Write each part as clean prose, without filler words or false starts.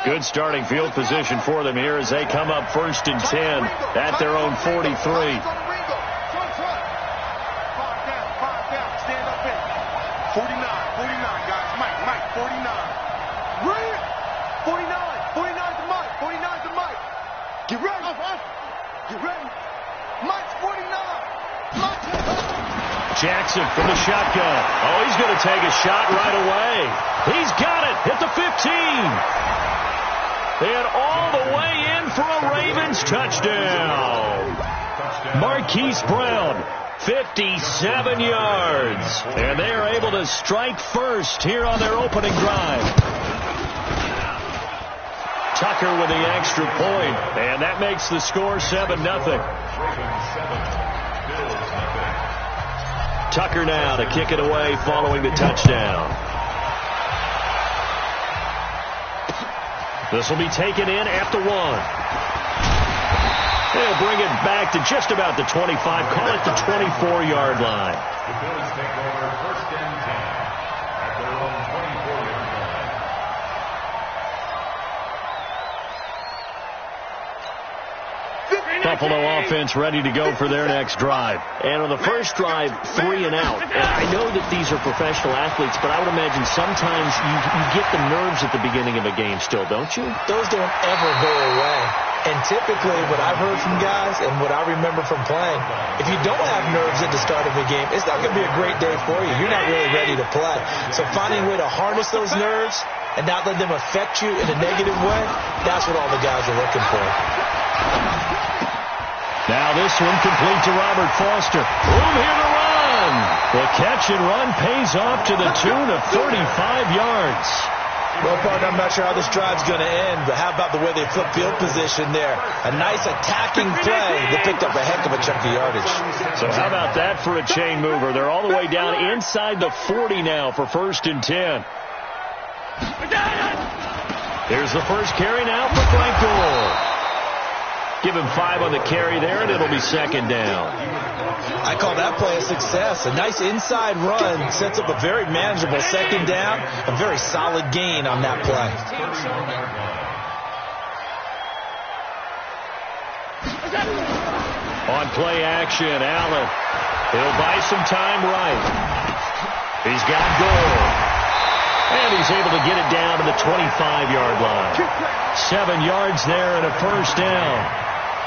Good starting field position for them here as they come up 1st and 10 at their own 43. 49, 49, guys. Mike, 49. 49 to Mike. 49 to Mike. Get ready. Get ready. Mike's 49. Jackson from the shotgun. Oh, he's going to take a shot right away. He's got it. Hit the 15. And all the way in for a Ravens touchdown. Marquise Brown, 57 yards. And they are able to strike first here on their opening drive. Tucker with the extra point. And that makes the score 7-0. Tucker now to kick it away following the touchdown. This will be taken in at the 1. They'll bring it back to just about the 25. Call it the 24-yard line. The Bills take over 1st and 10 at their own 24-yard line. Buffalo offense ready to go for their next drive. And on the first drive, 3 and out. And I know that these are professional athletes, but I would imagine sometimes you get the nerves at the beginning of a game still, don't you? Those don't ever go away. And typically what I've heard from guys and what I remember from playing, if you don't have nerves at the start of a game, it's not going to be a great day for you. You're not really ready to play. So finding a way to harness those nerves and not let them affect you in a negative way, that's what all the guys are looking for. Now this one complete to Robert Foster. Room here to run. The catch and run pays off to the tune of 35 yards. Well, partner, I'm not sure how this drive's going to end, but how about the way they flip field position there? A nice attacking play that picked up a heck of a chunk of yardage. So how about that for a chain mover? They're all the way down inside the 40 now for 1st and 10. Here's the first carry now for Frank Gore. Give him 5 on the carry there, and it'll be 2nd down. I call that play a success. A nice inside run sets up a very manageable 2nd down. A very solid gain on that play. On play action, Allen. He'll buy some time right. He's got Gore. And he's able to get it down to the 25-yard line. 7 yards there and a 1st down.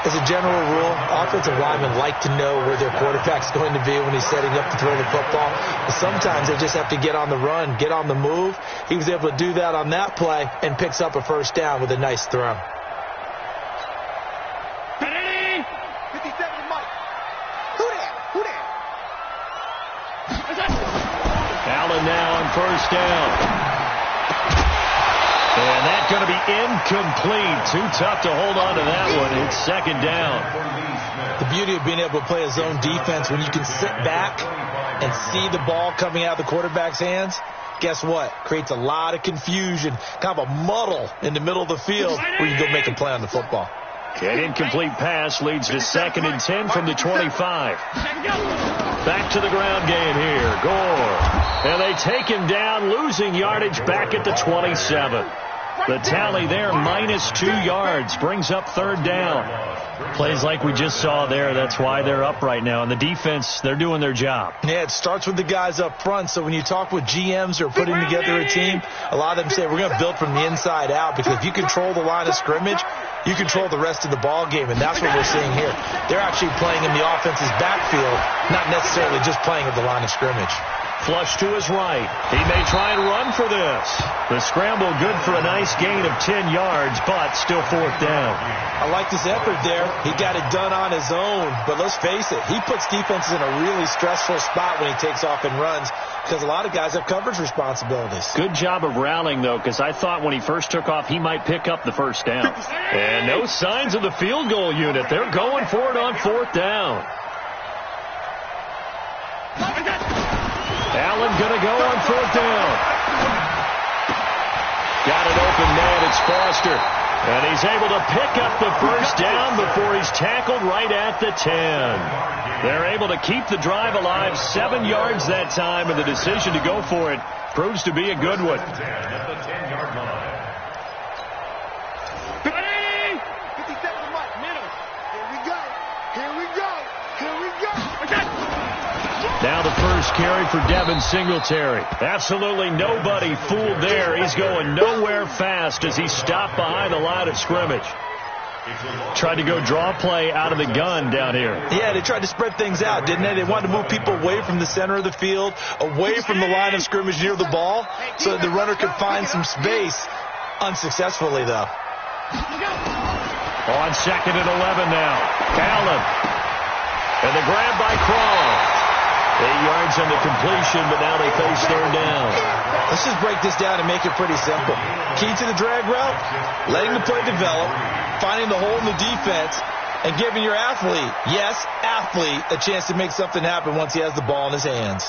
As a general rule, offensive linemen like to know where their quarterback's going to be when he's setting up to throw the football. But sometimes they just have to get on the run, get on the move. He was able to do that on that play and picks up a 1st down with a nice throw. Ready? 57 to Mike. Who that? Allen now on 1st down. And that's going to be incomplete. Too tough to hold on to that one. It's 2nd down. The beauty of being able to play a zone defense when you can sit back and see the ball coming out of the quarterback's hands, guess what? Creates a lot of confusion, kind of a muddle in the middle of the field where you go make a play on the football. An incomplete pass leads to 2nd and 10 from the 25. Back to the ground game here. Gore. And they take him down, losing yardage back at the 27. The tally there, -2 yards, brings up 3rd down. Plays like we just saw there. That's why they're up right now. And the defense, they're doing their job. Yeah, it starts with the guys up front. So when you talk with GMs who are putting together a team, a lot of them say we're going to build from the inside out, because if you control the line of scrimmage, you control the rest of the ball game, and that's what we're seeing here. They're actually playing in the offense's backfield, not necessarily just playing at the line of scrimmage. Flush to his right. He may try and run for this. The scramble good for a nice gain of 10 yards, but still 4th down. I like this effort there. He got it done on his own, but let's face it, he puts defenses in a really stressful spot when he takes off and runs, because a lot of guys have coverage responsibilities. Good job of rallying, though, because I thought when he first took off, he might pick up the 1st down. And no signs of the field goal unit. They're going for it on 4th down. Allen going to go on 4th down. Got it open man. It's Foster. And he's able to pick up the 1st down before he's tackled right at the 10. They're able to keep the drive alive. 7 yards that time, and the decision to go for it proves to be a good one. first carry for Devin Singletary. Absolutely nobody fooled there. He's going nowhere fast as he stopped behind the line of scrimmage. Tried to go draw play out of the gun down here. Yeah, they tried to spread things out, didn't they? They wanted to move people away from the center of the field, away from the line of scrimmage near the ball, so that the runner could find some space. Unsuccessfully, though. On 2nd and 11 now. Allen. And the grab by Croft. 8 yards on the completion, but now they face 3rd down. Let's just break this down and make it pretty simple. Key to the drag route, letting the play develop, finding the hole in the defense, and giving your athlete, yes, athlete, a chance to make something happen once he has the ball in his hands.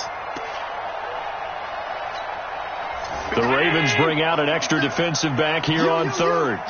The Ravens bring out an extra defensive back here on 3rd.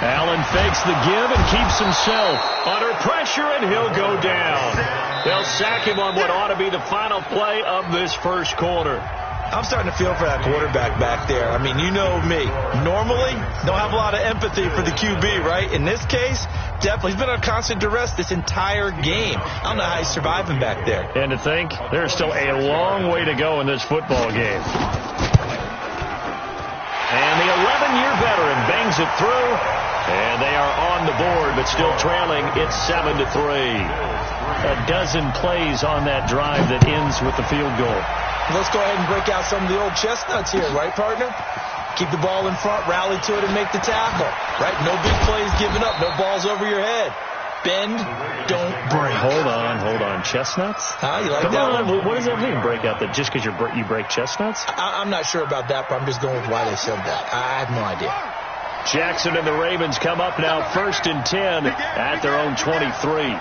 Allen fakes the give and keeps himself under pressure, and he'll go down. They'll sack him on what ought to be the final play of this first quarter. I'm starting to feel for that quarterback back there. I mean, you know me. Normally, don't have a lot of empathy for the QB, right? In this case, definitely. He's been on constant duress this entire game. I don't know how he's surviving back there. And to think, there's still a long way to go in this football game. And the 11-year veteran bangs it through. And they are on the board, but still trailing. It's 7-3. A dozen plays on that drive that ends with the field goal. Let's go ahead and break out some of the old chestnuts here, right, partner? Keep the ball in front, rally to it, and make the tackle, right? No big plays given up, no balls over your head. Bend, don't break. Hold on. Chestnuts? You like Come that on. one? What does that mean, break out? That just because you break chestnuts? I'm not sure about that, but I'm just going with why they said that. I have no idea. Jackson and the Ravens come up now 1st and 10 at their own 23.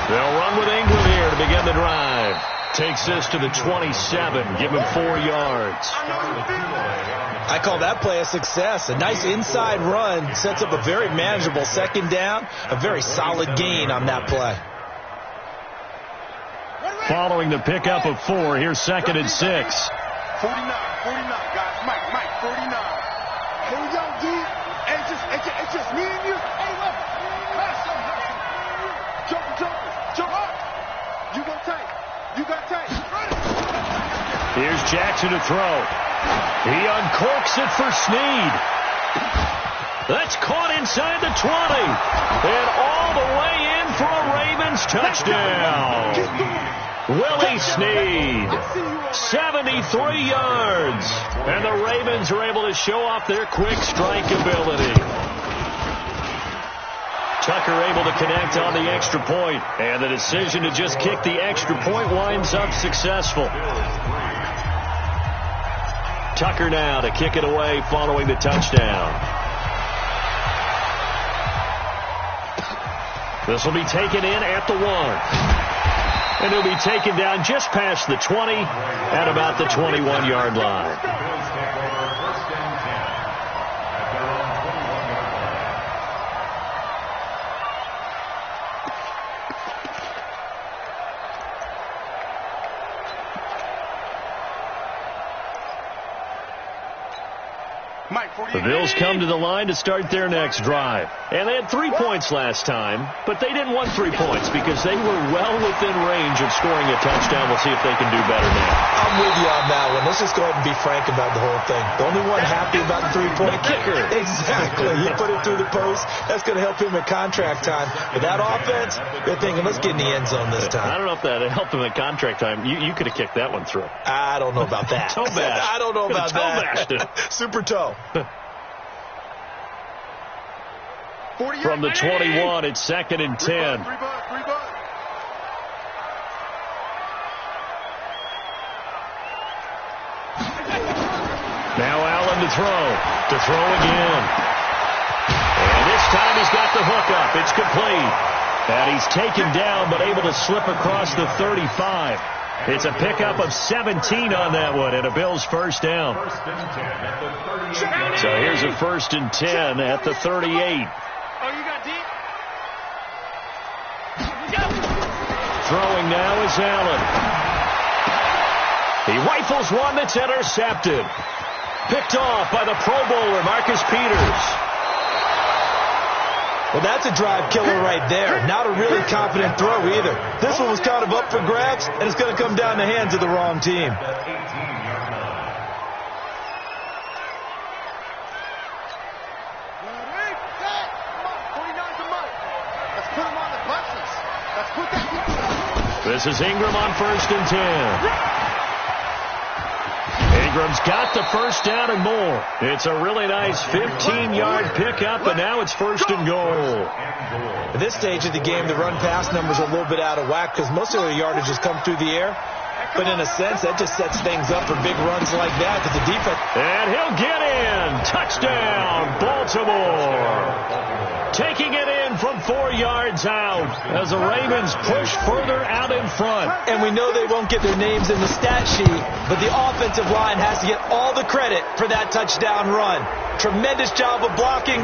They'll run with Ingram here to begin the drive. Takes this to the 27. Give him 4 yards. I call that play a success. A nice inside run sets up a very manageable 2nd down. A very solid gain on that play. Following the pickup of 4, here's 2nd and 6. 49, guys. Mike, 49. Here we go, D. It's just me and you. Hey, look. Jump up. You go tight. You got tight. Here's Jackson to throw. He uncorks it for Snead. That's caught inside the 20. And all the way in for a Ravens touchdown. Willie Snead, 73 yards. And the Ravens are able to show off their quick strike ability. Tucker able to connect on the extra point, and the decision to just kick the extra point winds up successful. Tucker now to kick it away following the touchdown. This will be taken in at the 1. And it'll be taken down just past the 20 at about the 21-yard line. The Bills come to the line to start their next drive. And they had 3 points last time, but they didn't want 3 points because they were well within range of scoring a touchdown. We'll see if they can do better now. I'm with you on that one. Let's just go ahead and be frank about the whole thing. The only one happy about the 3-point kicker. Exactly. He put it through the post. That's going to help him at contract time. But that offense, they're thinking, let's get in the end zone this time. I don't know if that helped him at contract time. You could have kicked that one through. I don't know about that. Toe bash. I don't know about toe bashed it. Super toe. From the 21, it's 2nd and 10. Now Allen to throw again. And this time he's got the hook up. It's complete. And he's taken down but able to slip across the 35. It's a pickup of 17 on that one and a Bills first down. So here's a 1st and 10 at the 38. Throwing now is Allen. He rifles one that's intercepted. Picked off by the Pro Bowler, Marcus Peters. Well, that's a drive killer right there. Not a really confident throw either. This one was kind of up for grabs, and it's going to come down the hands of the wrong team. This is Ingram on 1st and 10. Ingram's got the first down and more. It's a really nice 15-yard pickup, and now it's 1st and goal. At this stage of the game, the run-pass numbers are a little bit out of whack because most of their yardage has come through the air. But in a sense, that just sets things up for big runs like that because the defense... And he'll get in. Touchdown, Baltimore. Taking it in from 4 yards out as the Ravens push further out in front. And we know they won't get their names in the stat sheet, but the offensive line has to get all the credit for that touchdown run. Tremendous job of blocking,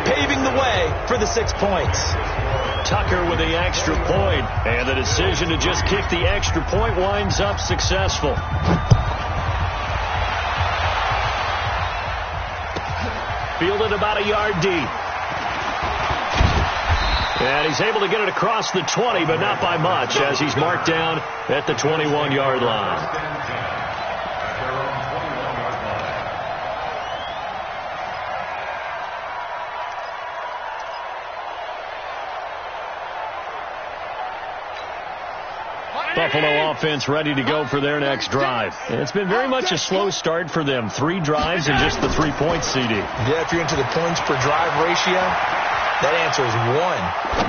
paving the way for the 6 points. Tucker with the extra point, and the decision to just kick the extra point winds up successful. Fielded about a yard deep. And he's able to get it across the 20, but not by much, as he's marked down at the 21-yard line. Buffalo offense ready to go for their next drive. And it's been very much a slow start for them. 3 drives and just the 3 points, CD. Yeah, if you're into the points per drive ratio, that answer is 1.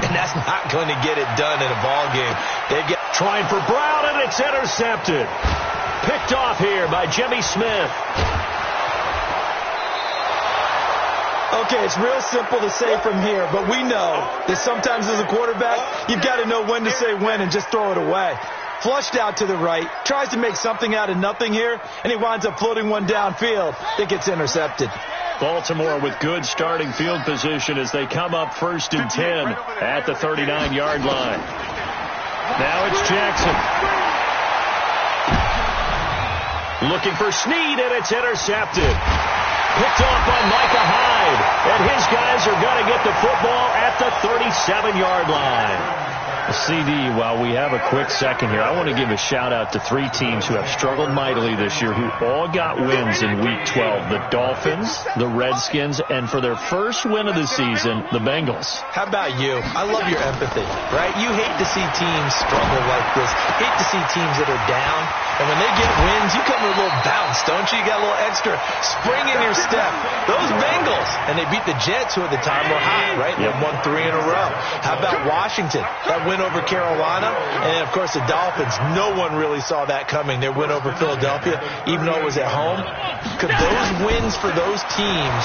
And that's not going to get it done in a ball game. They've got trying for Brown, and it's intercepted. Picked off here by Jimmy Smith. Okay, it's real simple to say from here, but we know that sometimes as a quarterback, you've got to know when to say when and just throw it away. Flushed out to the right, tries to make something out of nothing here, and he winds up floating one downfield that gets intercepted. Baltimore with good starting field position as they come up 1st and 10 at the 39-yard line. Now it's Jackson. Looking for Snead, and it's intercepted. Picked off by Micah Hyde. And his guys are going to get the football at the 37-yard line. CD, while we have a quick second here, I want to give a shout-out to 3 teams who have struggled mightily this year who all got wins in Week 12. The Dolphins, the Redskins, and for their first win of the season, the Bengals. How about you? I love your empathy, right? You hate to see teams struggle like this. Hate to see teams that are down. And when they get wins, you come with a little bounce, don't you? You got a little extra spring in your step. Those Bengals, and they beat the Jets, who at the time were hot, right? They won 3 in a row. How about Washington? That win over Carolina. And then, of course, the Dolphins. No one really saw that coming. Their win over Philadelphia, even though it was at home. Could those wins for those teams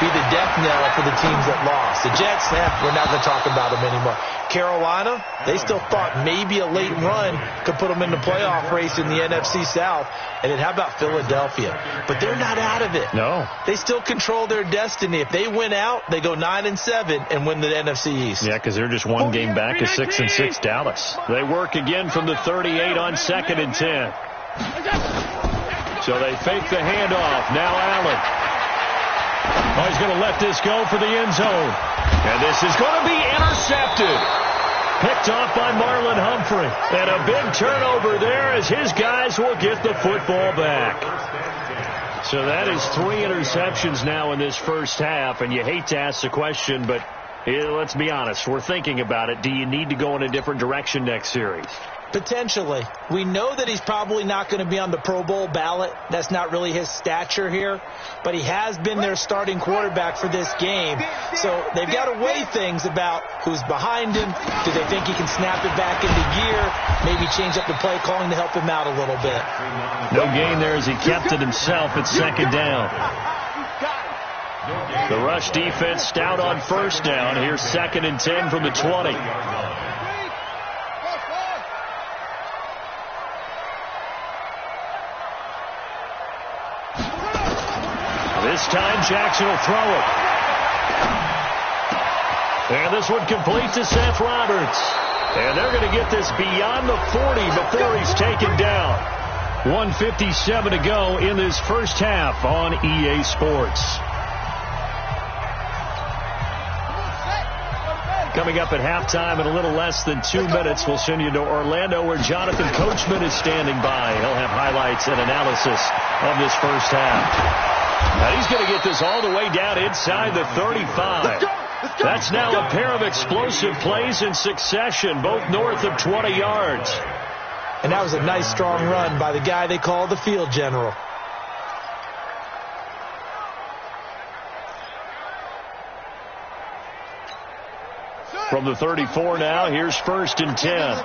be the death knell for the teams that lost? The Jets, we're not going to talk about them anymore. Carolina, they still thought maybe a late run could put them in the playoff race in the NFC South. And then how about Philadelphia? But they're not out of it. No. They still control their destiny. If they win out, they go 9-7 and win the NFC East. Yeah, because they're just one game back of 6-6 Dallas. They work again from the 38 on 2nd and 10. So they fake the handoff. Now Allen. Oh, he's going to let this go for the end zone. And this is going to be intercepted. Picked off by Marlon Humphrey. And a big turnover there as his guys will get the football back. So that is 3 interceptions now in this first half. And you hate to ask the question, but let's be honest. We're thinking about it. Do you need to go in a different direction next series? Potentially. We know that he's probably not going to be on the Pro Bowl ballot. That's not really his stature here. But he has been their starting quarterback for this game. So they've got to weigh things about who's behind him. Do they think he can snap it back into gear? Maybe change up the play calling to help him out a little bit. No gain there as he kept it himself at 2nd down. The rush defense stout on 1st down. Here's 2nd and 10 from the 20. This time Jackson will throw it. And this one complete to Seth Roberts. And they're going to get this beyond the 40 before he's taken down. 1:57 to go in this first half on EA Sports. Coming up at halftime in a little less than 2 minutes, we'll send you to Orlando where Jonathan Coachman is standing by. He'll have highlights and analysis of this first half. Now he's going to get this all the way down inside the 35. That's now a pair of explosive plays in succession, both north of 20 yards. And that was a nice, strong run by the guy they call the field general. From the 34 now, here's 1st and 10.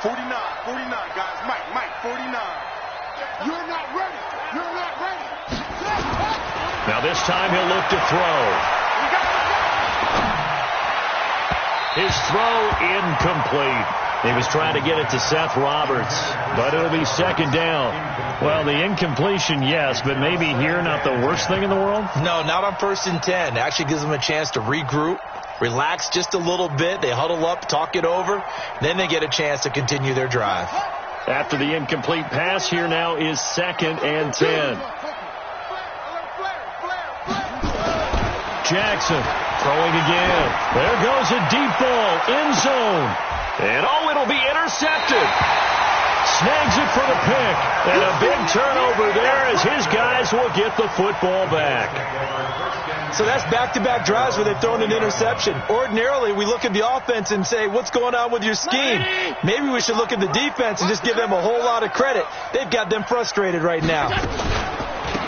49, guys. Mike, 49. You're not ready. Now this time he'll look to throw. His throw incomplete. He was trying to get it to Seth Roberts, but it'll be 2nd down. Well, the incompletion, yes, but maybe here not the worst thing in the world? No, not on 1st and 10. It actually gives them a chance to regroup, relax just a little bit. They huddle up, talk it over. Then they get a chance to continue their drive. After the incomplete pass, here now is 2nd and 10. Jackson throwing again. There goes a deep ball, end zone. And it'll be intercepted. Snags it for the pick. And a big turnover there as his guys will get the football back. So that's back-to-back drives where they've thrown an interception. Ordinarily, we look at the offense and say, what's going on with your scheme? Maybe we should look at the defense and just give them a whole lot of credit. They've got them frustrated right now.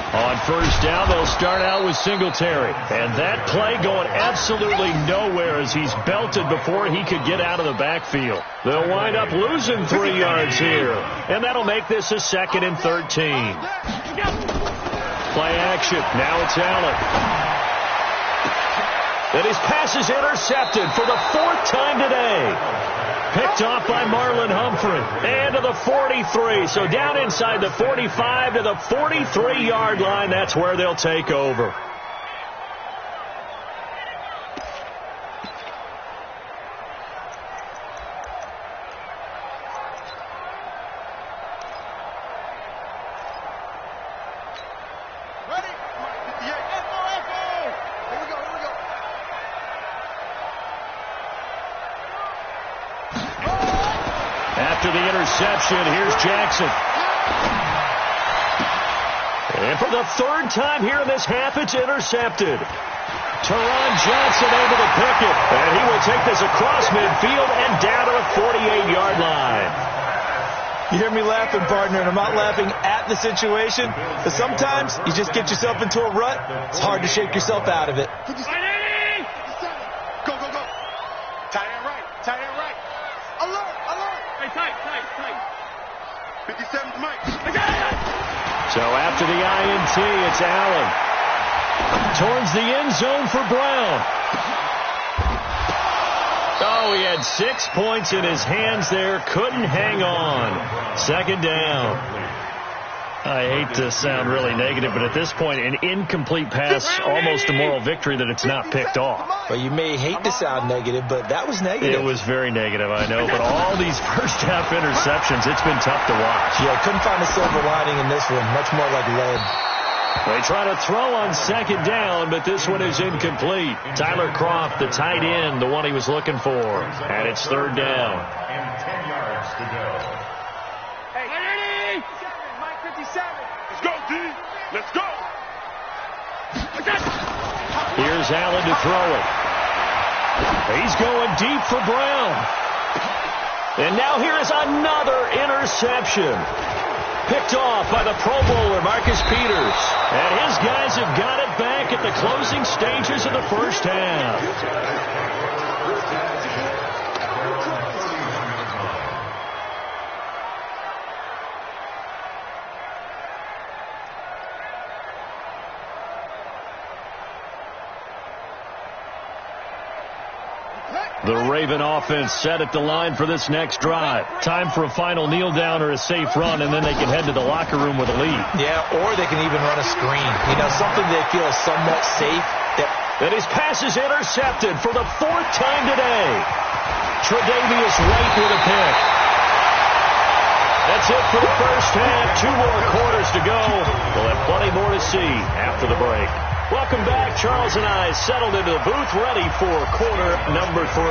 On 1st down, they'll start out with Singletary. And that play going absolutely nowhere as he's belted before he could get out of the backfield. They'll wind up losing 3 yards here. And that'll make this a 2nd and 13. Play action. Now it's Allen. And his pass is intercepted for the 4th time today. Picked off by Marlon Humphrey. And to the 43. So down inside the 45 to the 43-yard line. That's where they'll take over. After the interception, here's Jackson. And for the 3rd time here in this half, it's intercepted. Teron Johnson able to pick it. And he will take this across midfield and down to the 48-yard line. You hear me laughing, partner, and I'm not laughing at the situation. But sometimes you just get yourself into a rut. It's hard to shake yourself out of it. Go. Tight end right. Alert. Tight. 57's Mike. So after the INT, it's Allen. Towards the end zone for Brown. Oh, he had 6 points in his hands there. Couldn't hang on. 2nd down. I hate to sound really negative, but at this point, an incomplete pass, almost a moral victory that it's not picked off. Well, you may hate to sound negative, but that was negative. It was very negative, I know. But all these first-half interceptions, it's been tough to watch. Yeah, couldn't find a silver lining in this one. Much more like lead. They try to throw on 2nd down, but this one is incomplete. Tyler Croft, the tight end, the one he was looking for. And it's 3rd down. And 10 yards to go. Hey, Mike 57. Let's go, D. Let's go. Here's Allen to throw it. He's going deep for Brown. And now here is another interception. Picked off by the Pro Bowler, Marcus Peters. And his guys have got it back at the closing stages of the first half. The Raven offense set at the line for this next drive. Time for a final kneel down or a safe run, and then they can head to the locker room with a lead. Yeah, or they can even run a screen. You know, something they feel is somewhat safe. And his pass is intercepted for the 4th time today. Tre'Davious White with a pick. That's it for the first half. 2 more quarters to go. We'll have plenty more to see after the break. Welcome back. Charles and I settled into the booth, ready for quarter number 3.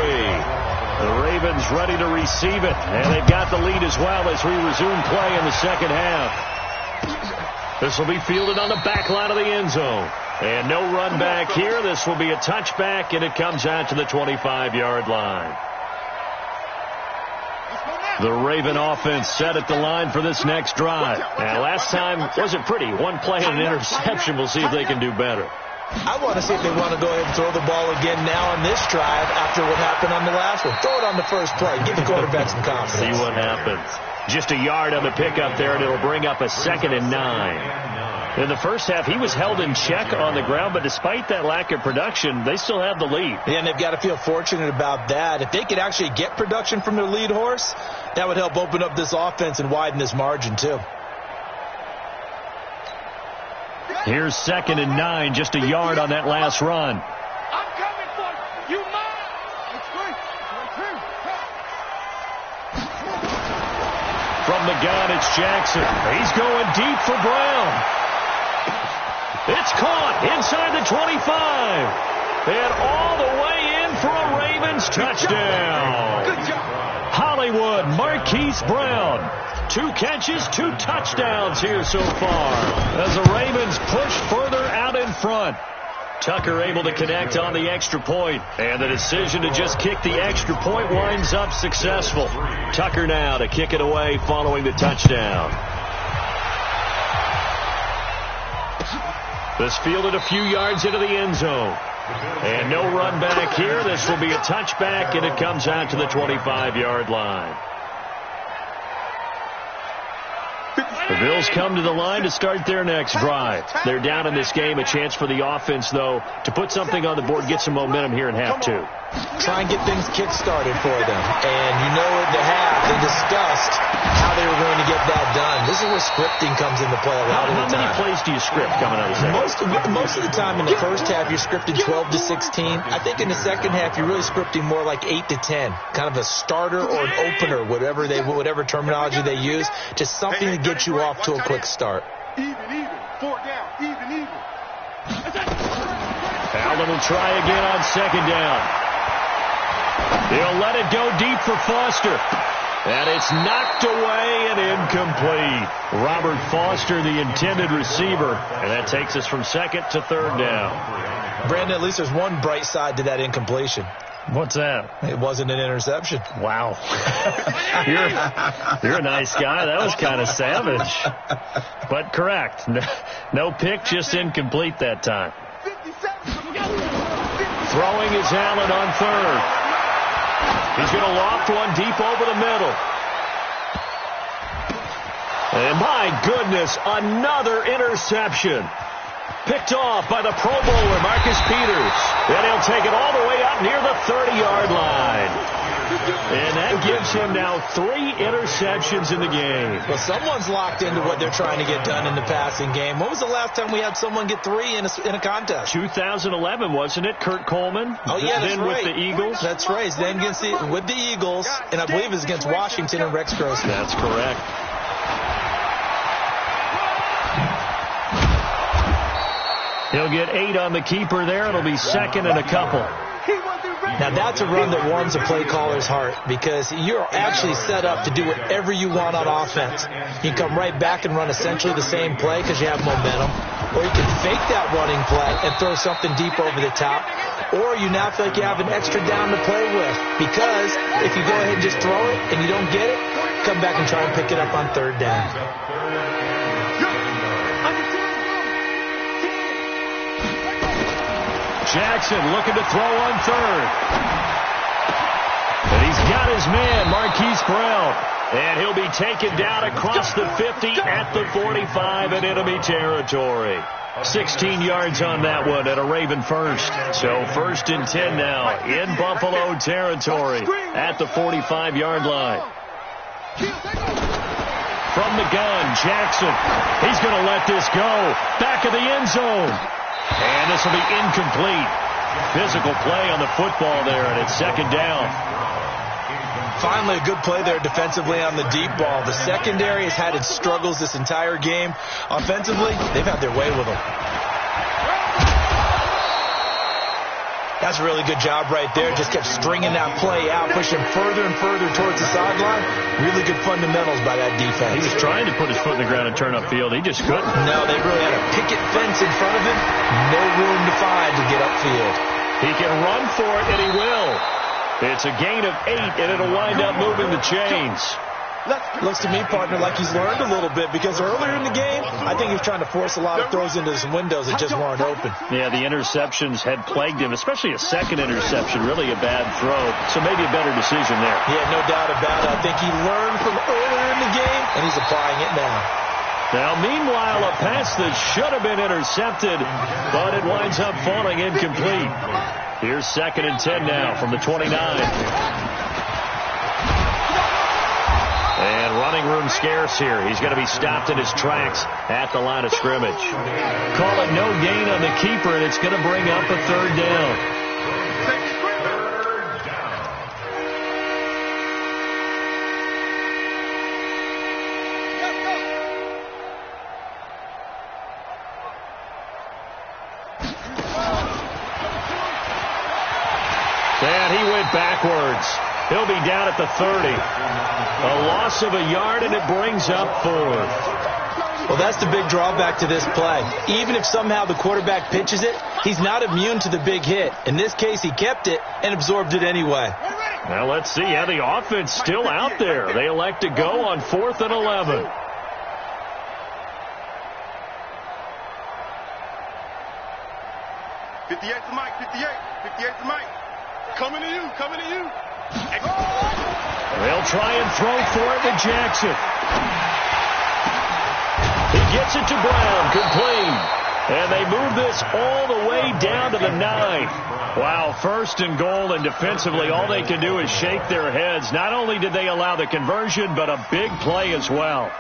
The Ravens ready to receive it, and they've got the lead as well as we resume play in the second half. This will be fielded on the back line of the end zone. And no run back here. This will be a touchback, and it comes out to the 25-yard line. The Raven offense set at the line for this next drive. And last time wasn't pretty. 1 play and an interception. We'll see if they can do better. I want to see if they want to go ahead and throw the ball again now on this drive after what happened on the last one. Throw it on the first play. Give the quarterback some confidence. See what happens. Just a yard on the pickup there, and it'll bring up a 2nd and 9. In the first half, he was held in check on the ground, but despite that lack of production, they still have the lead. Yeah, and they've got to feel fortunate about that. If they could actually get production from their lead horse, that would help open up this offense and widen this margin, too. Here's 2nd and 9, just a yard on that last run. I'm coming for you. You mine. It's great. From the gun, it's Jackson. He's going deep for Brown. It's caught inside the 25. And all the way in for a Ravens touchdown. Good job. Hollywood Marquise Brown. 2 catches, 2 touchdowns here so far as the Ravens push further out in front. Tucker able to connect on the extra point, and the decision to just kick the extra point winds up successful. Tucker now to kick it away following the touchdown. This fielded a few yards into the end zone. And no run back here. This will be a touchback, and it comes out to the 25-yard line. The Bills come to the line to start their next drive. They're down in this game. A chance for the offense, though, to put something on the board, get some momentum here in half 2. Try and get things kick-started for them. And you know at the half, they discussed how they were going to get that done. This is where scripting comes into play a lot of the time. How many plays do you script coming out of the second? Most of the time in the first half, you're scripting 12 to 16. I think in the second half, you're really scripting more like 8 to 10. Kind of a starter or an opener, whatever terminology they use. Just something to get you off to a quick start. Even. 4 down. Even. Allen will try again on 2nd down. He'll let it go deep for Foster. And it's knocked away and incomplete. Robert Foster, the intended receiver. And that takes us from 2nd to 3rd down. Brandon, at least there's one bright side to that incompletion. What's that? It wasn't an interception. Wow. You're a nice guy. That was kind of savage. But correct. No pick, just incomplete that time. Throwing is Allen on 3rd. He's going to loft one deep over the middle. And my goodness, another interception. Picked off by the Pro Bowler, Marcus Peters. And he'll take it all the way up near the 30-yard line. And that gives him now 3 interceptions in the game. Well, someone's locked into what they're trying to get done in the passing game. When was the last time we had someone get 3 in a contest? 2011, wasn't it? Kurt Coleman? Oh, yeah, that's then right. with the Eagles? That's right. Then with the Eagles, and I believe it was against Washington and Rex Grossman. That's correct. He'll get 8 on the keeper there. It'll be 2nd and a couple. Now, that's a run that warms a play caller's heart because you're actually set up to do whatever you want on offense. You can come right back and run essentially the same play because you have momentum, or you can fake that running play and throw something deep over the top, or you now feel like you have an extra down to play with because if you go ahead and just throw it and you don't get it, come back and try and pick it up on 3rd down. Jackson looking to throw on 3rd. And he's got his man, Marquise Brown. And he'll be taken down across the 50 at the 45 in enemy territory. 16 yards on that one and a Raven first. So 1st and 10 now in Buffalo territory at the 45-yard line. From the gun, Jackson. He's going to let this go. Back of the end zone. And this will be incomplete. Physical play on the football there, and it's 2nd down. Finally, a good play there defensively on the deep ball. The secondary has had its struggles this entire game. Offensively, they've had their way with them. That's a really good job right there. Just kept stringing that play out, pushing further and further towards the sideline. Really good fundamentals by that defense. He was trying to put his foot in the ground and turn upfield. He just couldn't. No, they really had a picket fence in front of him. No room to find to get upfield. He can run for it, and he will. It's a gain of 8, and it'll wind up moving the chains. Looks to me, partner, like he's learned a little bit, because earlier in the game, I think he was trying to force a lot of throws into some windows that just weren't open. Yeah, the interceptions had plagued him, especially a second interception, really a bad throw. So maybe a better decision there. Yeah, no doubt about it. I think he learned from earlier in the game, and he's applying it now. Now, meanwhile, a pass that should have been intercepted, but it winds up falling incomplete. Here's 2nd and 10 now from the 29. And running room scarce here. He's going to be stopped in his tracks at the line of scrimmage. Call it no gain on the keeper, and it's going to bring up a 3rd down. And he went backwards. He'll be down at the 30. A loss of a yard, and it brings up 4th. Well, that's the big drawback to this play. Even if somehow the quarterback pitches it, he's not immune to the big hit. In this case, he kept it and absorbed it anyway. Now, let's see how the offense still out there. They elect to go on 4th and 11. '58 to Mike, 58 to Mike. Coming to you, coming to you. They'll try and throw for it to Jackson. He gets it to Brown, complete. And they move this all the way down to the 9. Wow, 1st and goal, and defensively all they can do is shake their heads. Not only did they allow the conversion, but a big play as well.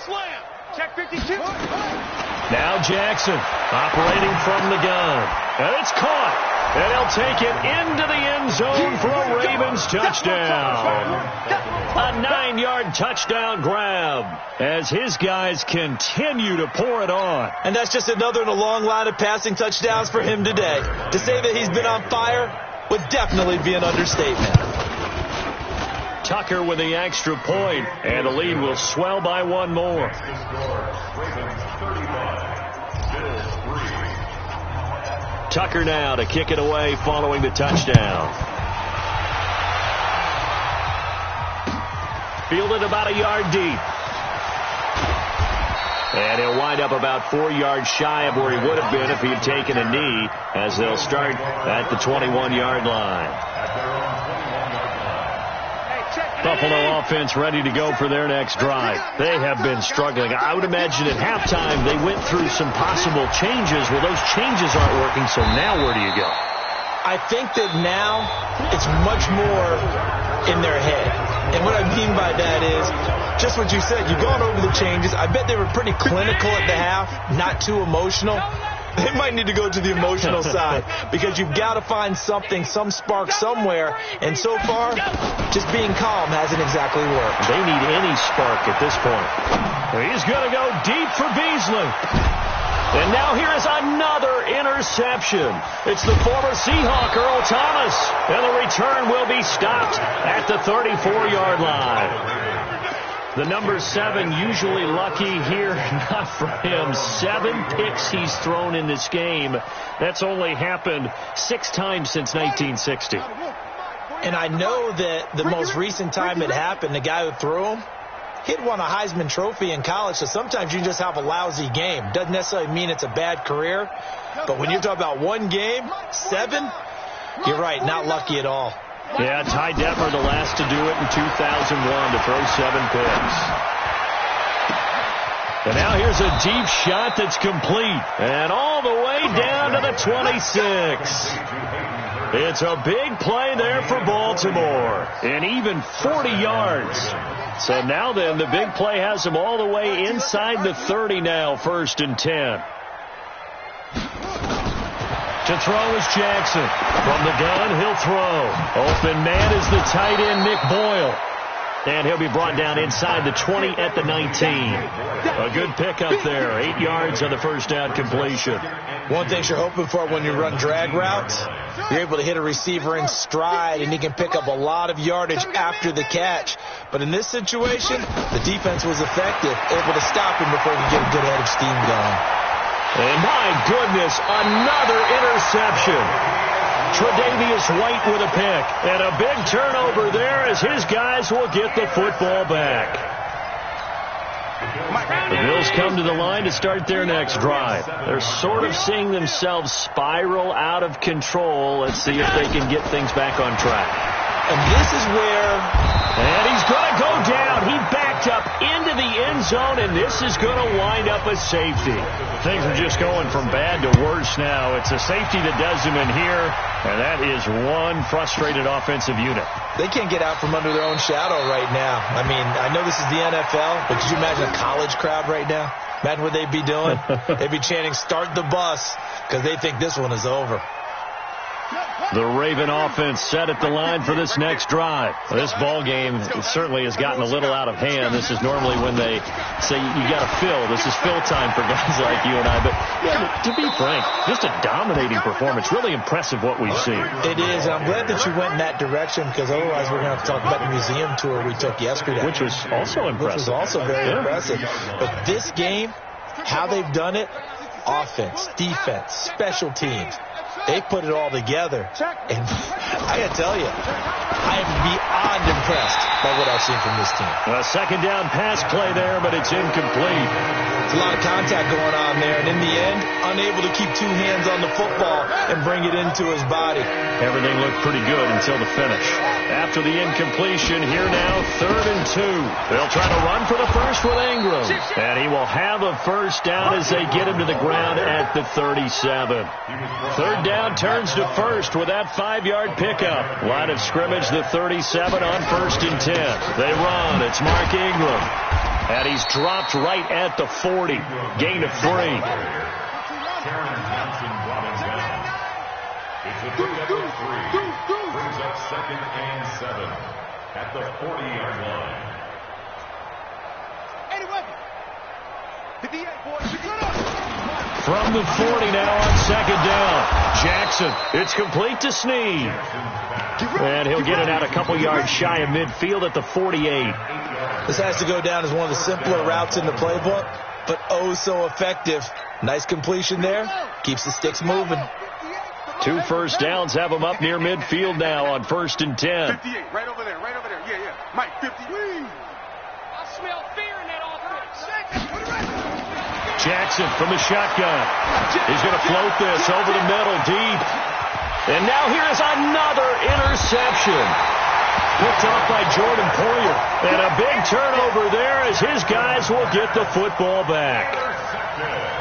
Slam. Check 52. Now Jackson operating from the gun. And it's caught. And he'll take it into the end zone for a Ravens touchdown. A 9-yard touchdown grab as his guys continue to pour it on. And that's just another in a long line of passing touchdowns for him today. To say that he's been on fire would definitely be an understatement. Tucker with the extra point, and the lead will swell by 1 more. Tucker now to kick it away following the touchdown. Fielded about a yard deep. And he'll wind up about 4 yards shy of where he would have been if he had taken a knee, as they'll start at the 21-yard line. Buffalo offense ready to go for their next drive. They have been struggling. I would imagine at halftime they went through some possible changes. Well, those changes aren't working, so now where do you go? I think that now it's much more in their head. And what I mean by that is just what you said. You've gone over the changes. I bet they were pretty clinical at the half, not too emotional. They might need to go to the emotional side because you've got to find something, some spark somewhere. And so far, just being calm hasn't exactly worked. They need any spark at this point. He's going to go deep for Beasley. And now here is another interception. It's the former Seahawk, Earl Thomas. And the return will be stopped at the 34-yard line. The number 7 usually lucky here, not for him. 7 picks he's thrown in this game. That's only happened 6 times since 1960. And I know that the most recent time it happened, the guy who threw him, he'd won a Heisman Trophy in college, so sometimes you just have a lousy game. Doesn't necessarily mean it's a bad career, but when you're talking about 1 game, 7, you're right, not lucky at all. Yeah, Ty Detmer, the last to do it in 2001, to throw 7 picks. And now here's a deep shot that's complete. And all the way down to the 26. It's a big play there for Baltimore. And even 40 yards. So now then, the big play has them all the way inside the 30 now, 1st and 10. To throw is Jackson. From the gun, he'll throw. Open man is the tight end, Nick Boyle. And he'll be brought down inside the 20 at the 19. A good pickup there. 8 yards on the first down completion. One thing you're hoping for when you run drag routes, you're able to hit a receiver in stride, and he can pick up a lot of yardage after the catch. But in this situation, the defense was effective, able to stop him before he could get a good head of steam going. And my goodness, another interception. Tre'Davious White with a pick. And a big turnover there as his guys will get the football back. The Bills come to the line to start their next drive. They're sort of seeing themselves spiral out of control. Let's see if they can get things back on track. And this is where... And he's going to go down. He backed up into the end zone, and this is going to wind up a safety. Things are just going from bad to worse now. It's a safety that does him in here, and that is one frustrated offensive unit. They can't get out from under their own shadow right now. I mean, I know this is the NFL, but could you imagine a college crowd right now? Imagine what they'd be doing. They'd be chanting, "Start the bus," because they think this one is over. The Raven offense set at the line for this next drive. This ball game certainly has gotten a little out of hand. This is normally when they say you got to fill. This is fill time for guys like you and I. But yeah, to be frank, just a dominating performance. Really impressive what we've seen. It is. And I'm glad that you went in that direction, because otherwise we're going to have to talk about the museum tour we took yesterday. Which was also impressive. Which was also very impressive. But this game, how they've done it, offense, defense, special teams, they put it all together. And I got to tell you, I am beyond impressed by what I've seen from this team. A second down pass play there, but it's incomplete. It's a lot of contact going on there, and in the end, unable to keep two hands on the football and bring it into his body. Everything looked pretty good until the finish. After the incompletion, here now, 3rd and 2. They'll try to run for the first with Ingram. And he will have a first down as they get him to the ground at the 37. 3rd down turns to 1st with that 5-yard pickup. Line of scrimmage, the 37 on 1st and 10. They run. It's Mark Ingram. And he's dropped right at the 40. Gain of 3. It's a pickup of 3. Brings up 2nd and 7 at the 40-yard line. From the 40 now on 2nd down. Jackson, it's complete to Snead. And he'll get it out a couple yards shy of midfield at the 48. This has to go down as one of the simpler routes in the playbook, but oh so effective. Nice completion there. Keeps the sticks moving. 2 first downs have them up near midfield now on 1st and 10. 58, right over there, yeah. Mike, 50. I smell fear in that offense. Jackson from the shotgun. He's going to float this over the middle, deep. And now here's another interception. Picked off by Jordan Poyer. And a big turnover there as his guys will get the football back.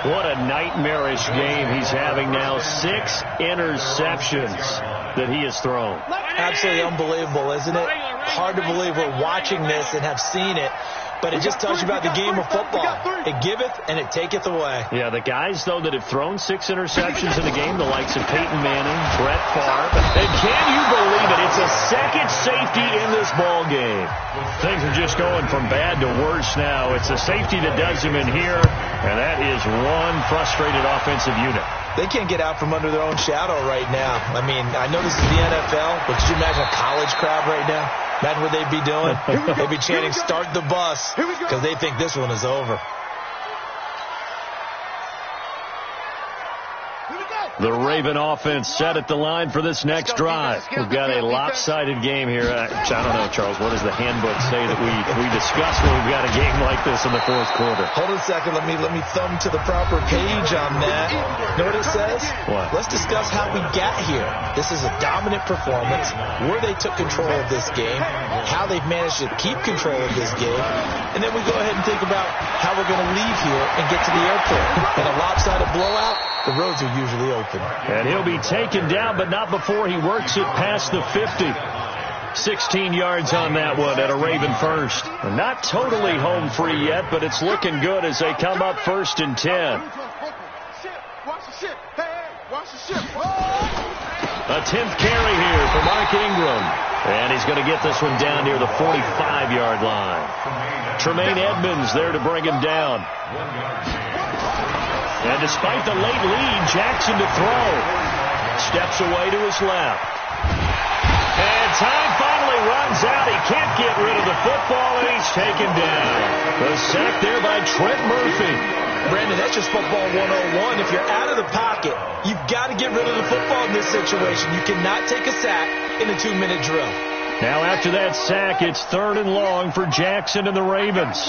What a nightmarish game he's having now. 6 interceptions that he has thrown. Absolutely unbelievable, isn't it? Hard to believe we're watching this and have seen it. But it just tells you about the game of football. It giveth and it taketh away. Yeah, the guys, though, that have thrown 6 interceptions in the game, the likes of Peyton Manning, Brett Favre. And can you believe it? It's a second safety in this ball game. Things are just going from bad to worse now. It's a safety that does him in here, and that is one frustrated offensive unit. They can't get out from under their own shadow right now. I mean, I know this is the NFL, but could you imagine a college crowd right now? Imagine what they'd be doing. They'd be chanting, "Start the bus," because they think this one is over. The Raven offense set at the line for this next drive. We've got a lopsided game here. I don't know, Charles, what does the handbook say that we discuss when we've got a game like this in the 4th quarter? Hold on a second. Let me thumb to the proper page on that. You know what it says? What? Let's discuss how we got here. This is a dominant performance, where they took control of this game, how they've managed to keep control of this game, and then we go ahead and think about how we're going to leave here and get to the airport. And a lopsided blowout, the roads are usually open. And he'll be taken down, but not before he works it past the 50. 16 yards on that one at a Raven first. Not totally home free yet, but it's looking good as they come up 1st and 10. A 10th carry here for Mark Ingram. And he's going to get this one down near the 45-yard line. Tremaine Edmonds there to bring him down. And despite the late lead, Jackson to throw. Steps away to his left. And time finally runs out. He can't get rid of the football, and he's taken down. The sack there by Trent Murphy. Brandon, that's just football 101. If you're out of the pocket, you've got to get rid of the football in this situation. You cannot take a sack in a 2-minute drill. Now after that sack, it's 3rd and long for Jackson and the Ravens.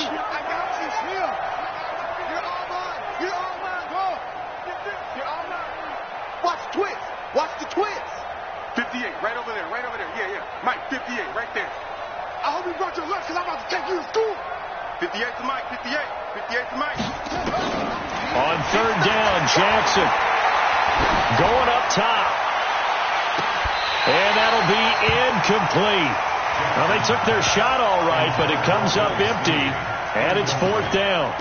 Watch the twist. Watch the twist. 58, right over there, right over there. Yeah, yeah. Mike, 58, right there. I hope you brought your lunch because I'm about to take you to school. 58 to Mike, 58. 58 to Mike. On 3rd down, Jackson going up top. And that'll be incomplete. Well, they took their shot all right, but it comes up empty, and it's 4th down.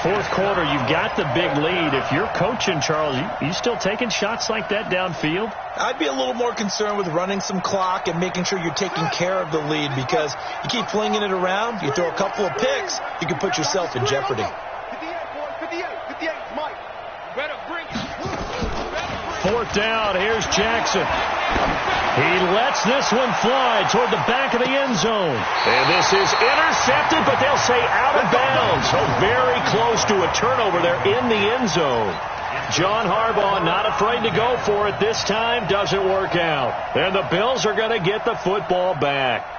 4th quarter, you've got the big lead. If you're coaching, Charles, you still taking shots like that downfield? I'd be a little more concerned with running some clock and making sure you're taking care of the lead, because you keep flinging it around, you throw a couple of picks, you can put yourself in jeopardy. 58, Mike. Better bring it. 4th down, here's Jackson. He lets this one fly toward the back of the end zone. And this is intercepted, but they'll say out of bounds. So very close to a turnover there in the end zone. John Harbaugh not afraid to go for it this time. Doesn't work out. And the Bills are going to get the football back.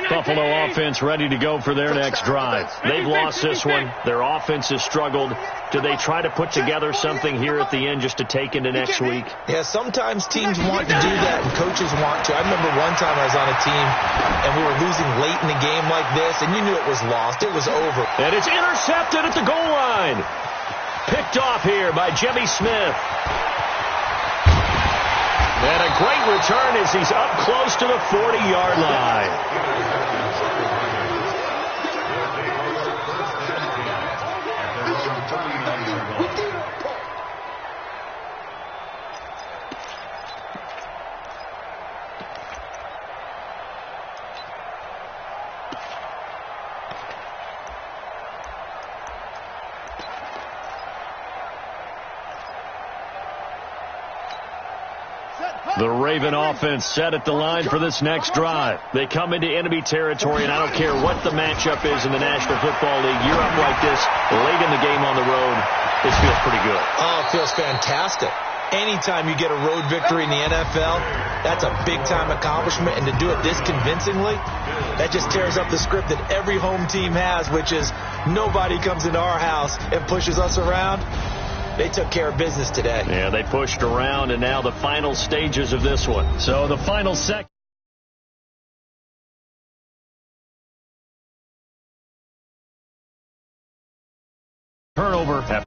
Buffalo offense ready to go for their next drive. They've lost this one. Their offense has struggled. Do they try to put together something here at the end just to take into next week? Yeah, sometimes teams want to do that and coaches want to. I remember one time I was on a team and we were losing late in the game like this, and you knew it was lost. It was over. And it's intercepted at the goal line. Picked off here by Jimmy Smith. And a great return as he's up close to the 40-yard line. The Raven offense set at the line for this next drive. They come into enemy territory, and I don't care what the matchup is in the National Football League. You're up like this late in the game on the road. This feels pretty good. Oh, it feels fantastic. Anytime you get a road victory in the NFL, that's a big-time accomplishment. And to do it this convincingly, that just tears up the script that every home team has, which is nobody comes into our house and pushes us around. They took care of business today. Yeah, they pushed around, and now the final stages of this one. So the final second. Turnover.